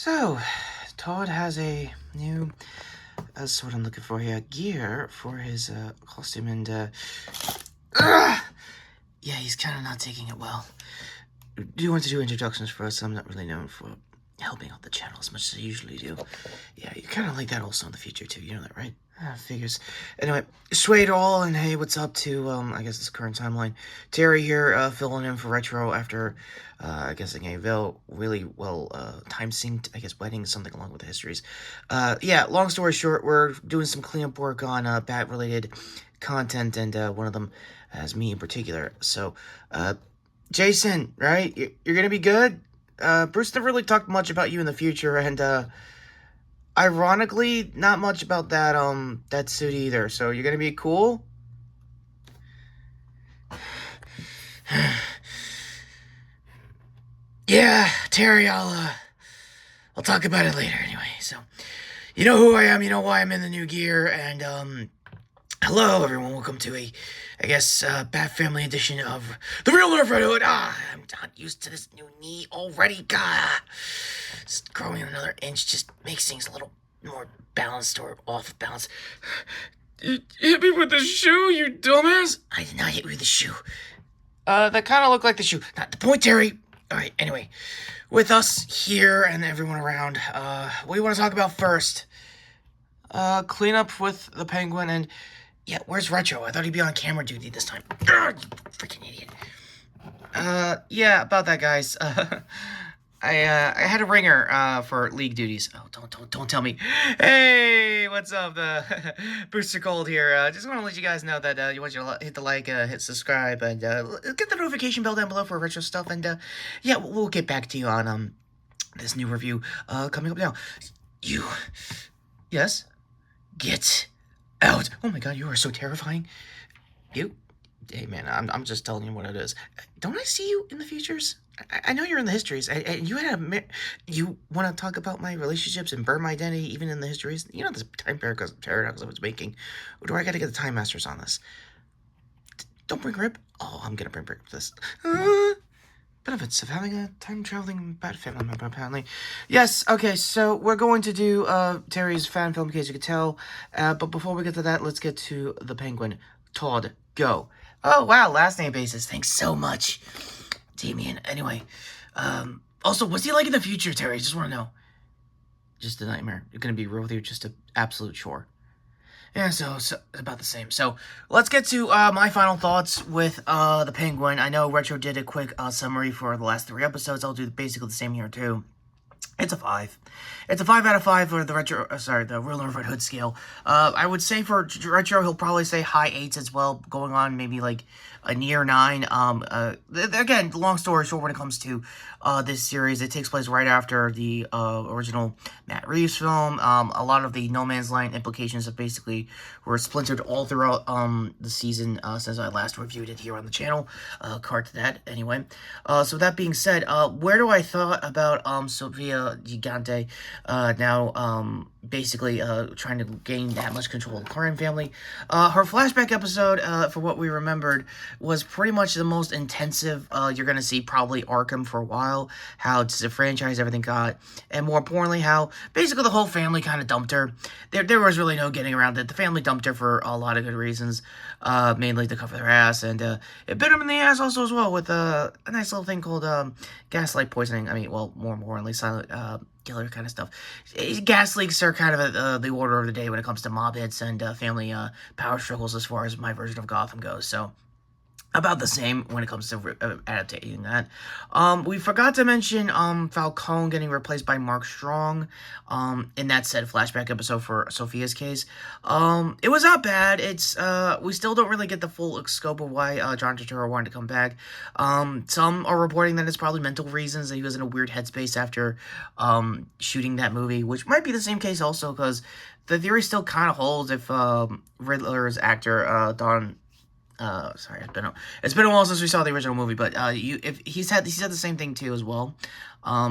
So, Todd has a new, that's what I'm looking for here, gear for his costume, and yeah, he's kind of not taking it well. Do you want to do introductions for us? I'm not really known for helping out the channel as much as I usually do. Yeah, you kind of like that also in the future too, you know that, right? Figures. Anyway, Swade all, and hey, what's up to, I guess this current timeline. Terry here, filling in for Retro after, I guess a really well, time-synced, I guess, wedding, something along with the histories. Yeah, long story short, we're doing some cleanup work on, Bat-related content, and, one of them has me in particular. So, Jason, right? You're gonna be good? Bruce never really talked much about you in the future, and, ironically, not much about that suit either, so you're gonna be cool? Yeah, Terry, I'll talk about it later anyway, so. You know who I am, you know why I'm in the new gear, and, hello everyone, welcome to I guess, Bat Family edition of The Real Nerf Red Hood. I'm not used to this new knee already, God. Just growing another inch just makes things a little more balanced or off balance. You hit me with the shoe, you dumbass! I did not hit you with the shoe. That kind of looked like the shoe. Not the point, Terry. Alright, anyway. With us here and everyone around, what do you want to talk about first? Cleanup with the Penguin and... Yeah, where's Retro? I thought he'd be on camera duty this time. Ugh, you freaking idiot. Yeah, about that, guys. I had a ringer, for league duties. Oh, don't tell me. Hey, what's up? Booster Cold here. Just want to let you guys know that, you want you to hit the like, hit subscribe, and, get the notification bell down below for retro stuff, and, yeah, we'll get back to you on, this new review, coming up now. Yes? Get out. Oh my god, you are so terrifying. Hey man, I'm just telling you what it is. Don't I see you in the futures? I know you're in the histories, and you you want to talk about my relationships and burn my identity even in the histories? You know this time paradox I was making. Or do I gotta get the Time Masters on this? Don't bring Rip. Oh, I'm gonna bring Rip for this. Benefits of having a time-traveling Bat family member, apparently. Yes, okay, so we're going to do, Terry's fan film, in case you could tell. But before we get to that, let's get to the Penguin. Todd, go. Oh, wow, last name basis. Thanks so much, Damien. Anyway, also, what's he like in the future, Terry? Just want to know. Just a nightmare. You're gonna be real with you, just an absolute chore. Yeah, so about the same. So, let's get to, my final thoughts with, the Penguin. I know Retro did a quick, summary for the last 3 episodes. I'll do basically the same here, too. It's a 5. It's a 5 out of 5 for the the Real Nerf Red Hood scale. I would say for Retro, he'll probably say high 8s as well, going on maybe like a near 9. Again, long story short, when it comes to this series, it takes place right after the original Matt Reeves film. A lot of the No Man's Land implications have basically were splintered all throughout the season since I last reviewed it here on the channel. Card to that, anyway. So that being said, where do I thought about Sofia Gigante now basically trying to gain that much control of the crime family? Her flashback episode, for what we remembered, was pretty much the most intensive you're going to see probably Arkham for a while, how disenfranchised everything got, and more importantly, how basically the whole family kind of dumped her. There was really no getting around it. The family dumped her for a lot of good reasons, mainly to cover their ass, and it bit them in the ass also as well with a nice little thing called gaslight poisoning. I mean, well, more importantly, silent killer kind of stuff. Gas leaks are kind of the order of the day when it comes to mob hits and family power struggles as far as my version of Gotham goes, so about the same when it comes to adapting that. We forgot to mention Falcone getting replaced by Mark Strong in that said flashback episode for Sophia's case. It was not bad. It's we still don't really get the full scope of why John Turturro wanted to come back. Some are reporting that it's probably mental reasons, that he was in a weird headspace after shooting that movie, which might be the same case also, because the theory still kind of holds if Riddler's actor Don... sorry, it's been a while since we saw the original movie, but if he said the same thing too as well,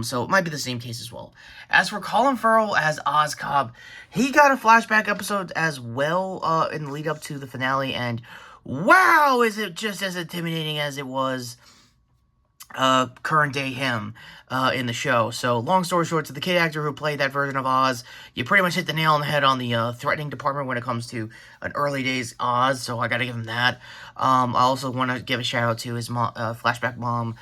so it might be the same case as well. As for Colin Farrell as Oz Cobb, he got a flashback episode as well in the lead up to the finale, and wow, is it just as intimidating as it was current day him. in the show. So, long story short, to the kid actor who played that version of Oz, you pretty much hit the nail on the head on the threatening department when it comes to an early days Oz, so I gotta give him that. I also want to give a shout out to his flashback mom,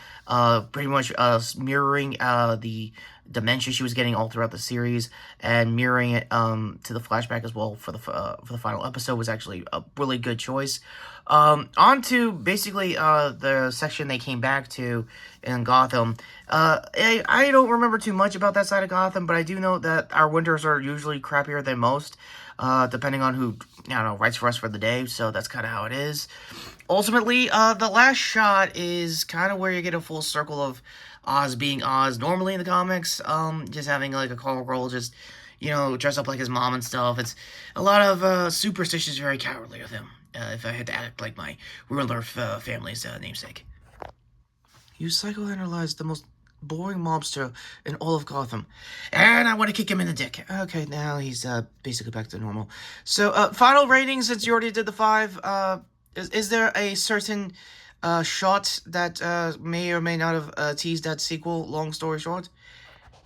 pretty much mirroring the dementia she was getting all throughout the series, and mirroring it to the flashback as well for the final episode was actually a really good choice. On to basically the section they came back to in Gotham. I don't remember too much about that side of Gotham, but I do know that our winters are usually crappier than most, depending on who, I don't know, writes for us for the day, so that's kind of how it is. Ultimately, the last shot is kind of where you get a full circle of Oz being Oz normally in the comics, just having like a Carl Grohl just, dress up like his mom and stuff. It's a lot of superstitious, very cowardly of him, if I had to act like my real Nerf family's namesake. You psychoanalyzed the most boring mobster in all of Gotham, and I want to kick him in the dick. Okay, now he's basically back to normal. So, final rating, since you already did the 5, is there a certain shot that may or may not have teased that sequel, long story short?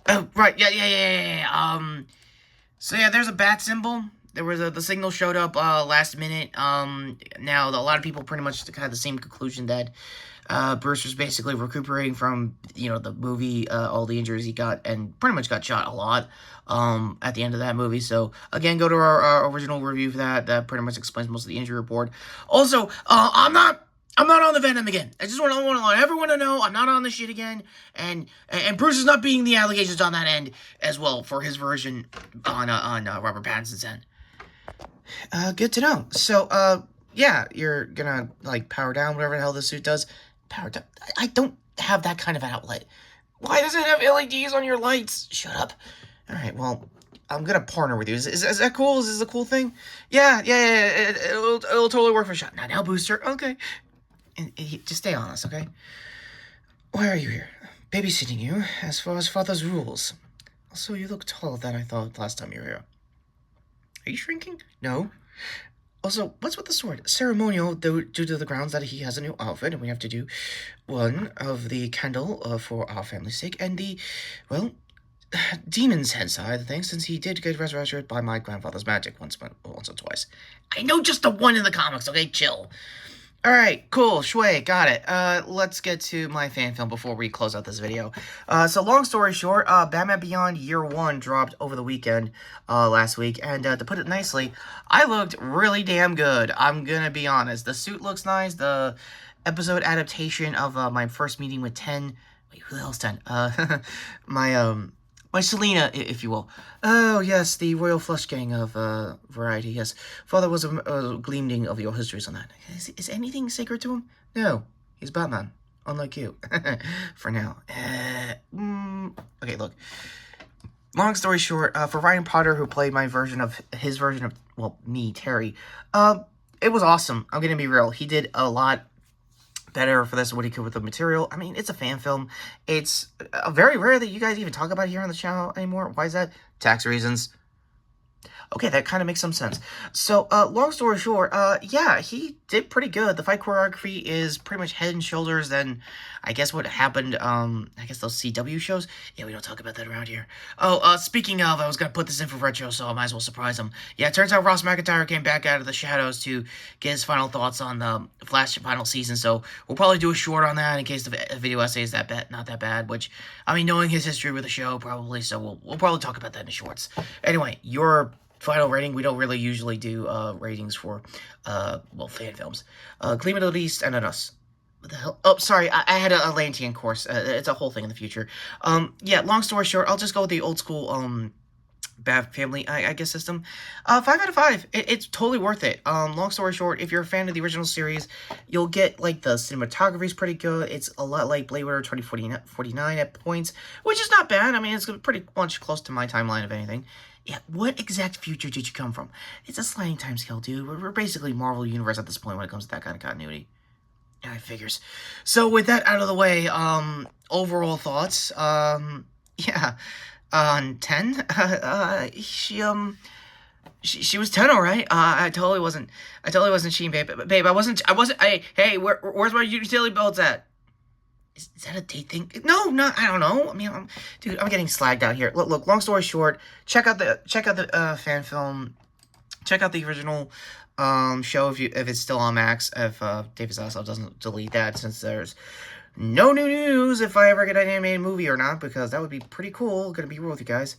Oh, right, yeah. So yeah, there's a bat symbol. There was the signal showed up last minute. Now, a lot of people pretty much had the same conclusion that Bruce was basically recuperating from, the movie, all the injuries he got, and pretty much got shot a lot at the end of that movie. So, again, go to our original review for that. That pretty much explains most of the injury report. Also, I'm not on the Venom again. I just want to let everyone know I'm not on this shit again. And Bruce is not beating the allegations on that end as well for his version on Robert Pattinson's end. Good to know. So, yeah, you're gonna, power down whatever the hell this suit does. Power down. I don't have that kind of an outlet. Why does it have LEDs on your lights? Shut up. Alright, well, I'm gonna partner with you. Is that cool? Is this a cool thing? Yeah. It'll totally work for a shot. Now, Booster. Okay. And just stay honest, okay? Why are you here? Babysitting you, as far as father's rules. Also, you look taller than I thought last time you were here. Are you shrinking? No. Also, what's with the sword? Ceremonial, due to the grounds that he has a new outfit, and we have to do one of the candle for our family's sake, and the, demon's head side of things, since he did get resurrected by my grandfather's magic once or twice. I know just the one in the comics, okay? Chill. Alright, cool, Shui, got it. Let's get to my fan film before we close out this video. So long story short, Batman Beyond Year 1 dropped over the weekend, last week, and to put it nicely, I looked really damn good. I'm gonna be honest. The suit looks nice, the episode adaptation of, my first meeting with 10, wait, who the hell's 10? My Selena, if you will. Oh, yes, the Royal Flush Gang of, Variety, yes. Father was a gleaming of your histories on that. Is anything sacred to him? No, he's Batman, unlike you. For now. Okay, look. Long story short, for Ryan Potter, who played his version of, me, Terry, it was awesome. I'm gonna be real. He did a lot better for this than what he could with the material. I mean, it's a fan film. It's very rare that you guys even talk about it here on the channel anymore. Why is that? Tax reasons. Okay, that kind of makes some sense. So, long story short, yeah, he did pretty good. The fight choreography is pretty much head and shoulders than, I guess, what happened, I guess those CW shows? Yeah, we don't talk about that around here. Oh, speaking of, I was gonna put this in for Retro, so I might as well surprise him. Yeah, it turns out Ross McIntyre came back out of the shadows to get his final thoughts on the Flash final season, so we'll probably do a short on that in case the video essay is not that bad, which, I mean, knowing his history with the show, probably, so we'll probably talk about that in the shorts. Anyway, your final rating. We don't really usually do ratings for fan films. Gleam of the East and Us. What the hell? Oh, sorry, I had a Atlantean course. It's a whole thing in the future. Yeah, long story short, I'll just go with the old school Bat Family, I guess, system. 5 out of 5. It's totally worth it. Long story short, if you're a fan of the original series, you'll get, the cinematography is pretty good. It's a lot like Blade Runner 2049 at points, which is not bad. I mean, it's pretty much close to my timeline, if anything. Yeah, what exact future did you come from? It's a sliding timescale, dude. We're basically Marvel Universe at this point when it comes to that kind of continuity. Yeah, it figures. So with that out of the way, overall thoughts, yeah, on 10, she was 10, all right. I totally wasn't cheating, babe. Babe, hey, where's my utility belts at? Is that a date thing? No, I don't know. I mean, dude, I'm getting slagged out here. Look, long story short, check out the fan film. Check out the original show if it's still on Max. If David Zaslav doesn't delete that, since there's no new news if I ever get an animated movie or not, because that would be pretty cool. Gonna be real with you guys.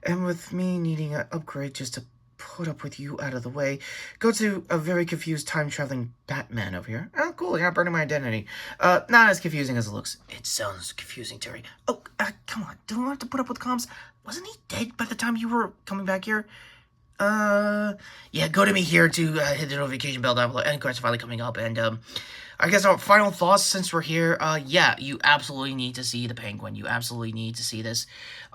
And with me needing an upgrade just to put up with you out of the way, go to a very confused time-traveling Batman over here. Oh, cool, you're not burning my identity. Not as confusing as it looks. It sounds confusing, Terry. Oh, come on, don't I have to put up with comms? Wasn't he dead by the time you were coming back here? Yeah, go to me here to hit the notification bell down below. Any questions finally coming up, and, I guess our final thoughts since we're here, yeah, you absolutely need to see The Penguin. You absolutely need to see this.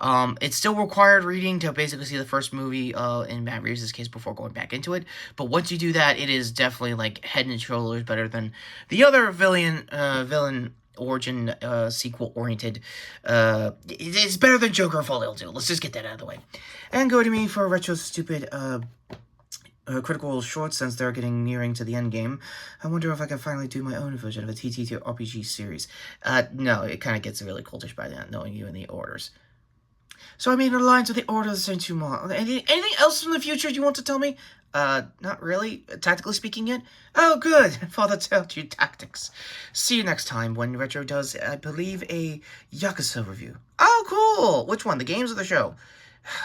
It's still required reading to basically see the first movie, in Matt Reeves' case before going back into it. But once you do that, it is definitely, like, head and shoulders better than the other villain origin, sequel-oriented, it's better than Joker Fall Ill 2. Let's just get that out of the way. And go to me for a retro stupid, critical short, since they're nearing to the end game. I wonder if I can finally do my own version of a TT2 RPG series. No, it kind of gets really cultish by then, knowing you in the orders. So I mean, it aligns with the orders and two more. Anything else from the future you want to tell me? Not really, tactically speaking yet? Oh, good. Father taught you tactics. See you next time when Retro does, I believe, a Yakuza review. Oh, cool! Which one, the games or the show?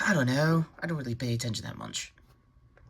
I don't know. I don't really pay attention that much.